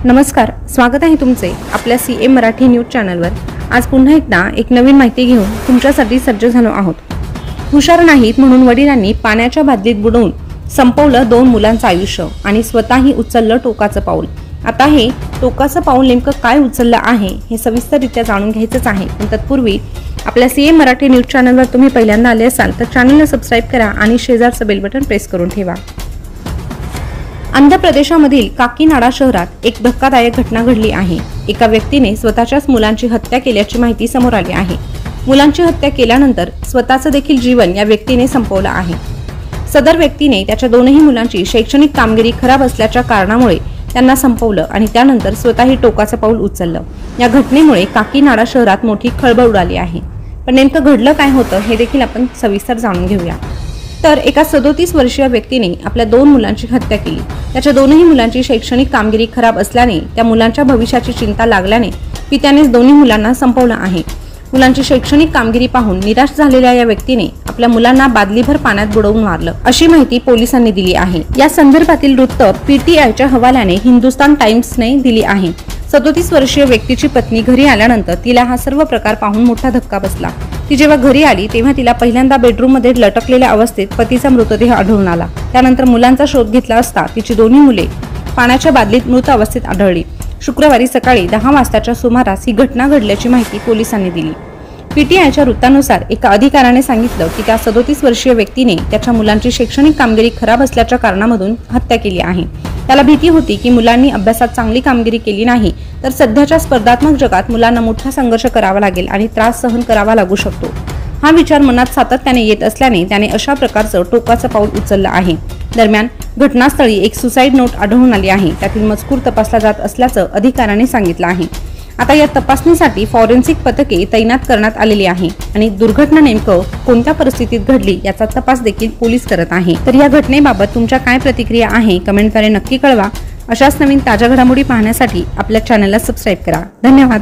नमस्कार, स्वागत आहे तुमचे आपल्या सीएम मराठी न्यूज चॅनलवर। आज पुन्हा एकदा एक नवीन माहिती घेऊन तुमच्यासाठी सज्ज झालो आहोत। हुशार नाहीत म्हणून वडिलांनी पाण्याच्या बादलीत बुडवून संपवलं 2 मुलांचं आयुष्य आणि स्वतःही उचललं टोकाचं पाऊल। आता हे टोकाचं पाऊल नेमकं काय उचललं आहे हे सविस्तररित्या जाणून घ्यायचंच आहे। पण तत्पूर्वी आपल्या सीएम मराठी न्यूज चॅनलवर तुम्ही पहिल्यांदा आले असाल तर चॅनलला सबस्क्राइब करा आणि शेजारचं बेल बटन प्रेस करून ठेवा। आंध्र प्रदेशामधील काकीनाडा शहरात एक धक्कादायक घटना घडली आहे। एका व्यक्तीने स्वतःच्याच मुलांची हत्या केल्याची माहिती समोर आली आहे। मुलांची हत्या केल्यानंतर स्वतःचं देखील जीवन या व्यक्तीने संपवलं आहे। सदर व्यक्तीने त्याच्या दोनही मुलांची शैक्षणिक कामगिरी खराब असल्याच्या कारणामुळे त्यांना संपवलं आणि त्यानंतर स्वतःही टोकाचं पाऊल उचललं। या घटनेमुळे काकीनाडा शहरात मोठी खळबळ उडाली आहे। पण नेमकं घडलं काय होतं हे देखील आपण सविस्तर जाणून घेऊया। तर एका 37 वर्षीय व्यक्तीने आपल्या 2 मुलांची हत्या केली। त्याच्या दोनही मुलांची शैक्षणिक कामगिरी खराब असल्याने त्या मुलांच्या भविष्याची चिंता लागल्याने पित्यानेच दोन्ही मुलांना संपवलं आहे। मुलांची शैक्षणिक कामगिरी पाहून निराश झालेल्या या व्यक्तीने आपल्या मुलांना बादलीभर पाण्यात बुडवून मारलं अशी माहिती पोलिसांनी दिली आहे। या संदर्भातील वृत्त पीटीआयच्या हवाल्याने हिंदुस्तान टाइम्सने दिली आहे। 37 वर्षीय व्यक्तीची पत्नी घरी आल्यानंतर तिला हा सर्व प्रकार पाहून मोठा धक्का बसला। ती जेव्हा घरी आली तेव्हा तिला पहिल्यांदा बेडरूममध्ये लटकलेल्या अवस्थेत पतीचा मृतदेह आढळून आला। त्यानंतर मुलांचा शोध घेतला असता तिची दोन्ही मुले पाण्याच्या बादलीत मृत अवस्थेत आढळली। शुक्रवारी सकाळी 10 वाजताच्या सुमारास ही घटना घडल्याची माहिती पोलिसांनी दिली। पीटीआयच्या वृत्तानुसार एका अधिकाऱ्याने सांगितलं की त्या 37 वर्षीय व्यक्तीने त्याच्या मुलांची शैक्षणिक कामगिरी खराब असल्याच्या कारणामधून हत्या केली आहे। त्याला भीती होती की मुलांनी अभ्यासात चांगली कामगिरी केली नाही तर सध्याच्या स्पर्धात्मक जगात मुलांना मोठा संघर्ष करावा लागेल आणि त्रास सहन करावा लागू शकतो। हा विचार मनात सातत्याने येत असल्याने त्याने अशा प्रकारचं टोकाचं पाऊल उचललं आहे। दरम्यान घटनास्थळी एक सुसाईड नोट आढळून आली आहे। त्यातील मजकूर तपासला जात असल्याचं अधिकाऱ्याने सांगितलं आहे। आता या तपासणीसाठी फॉरेन्सिक पथके तैनात करण्यात आलेली आहे आणि दुर्घटना नेमकं कोणत्या परिस्थितीत घडली याचा तपास देखील पोलीस करत आहे। तर या घटनेबाबत तुमच्या काय प्रतिक्रिया आहे कमेंटद्वारे नक्की कळवा। अशाच नवीन ताज्या घडामोडी पाहण्यासाठी आपल्या चॅनलला सबस्क्राइब करा। धन्यवाद।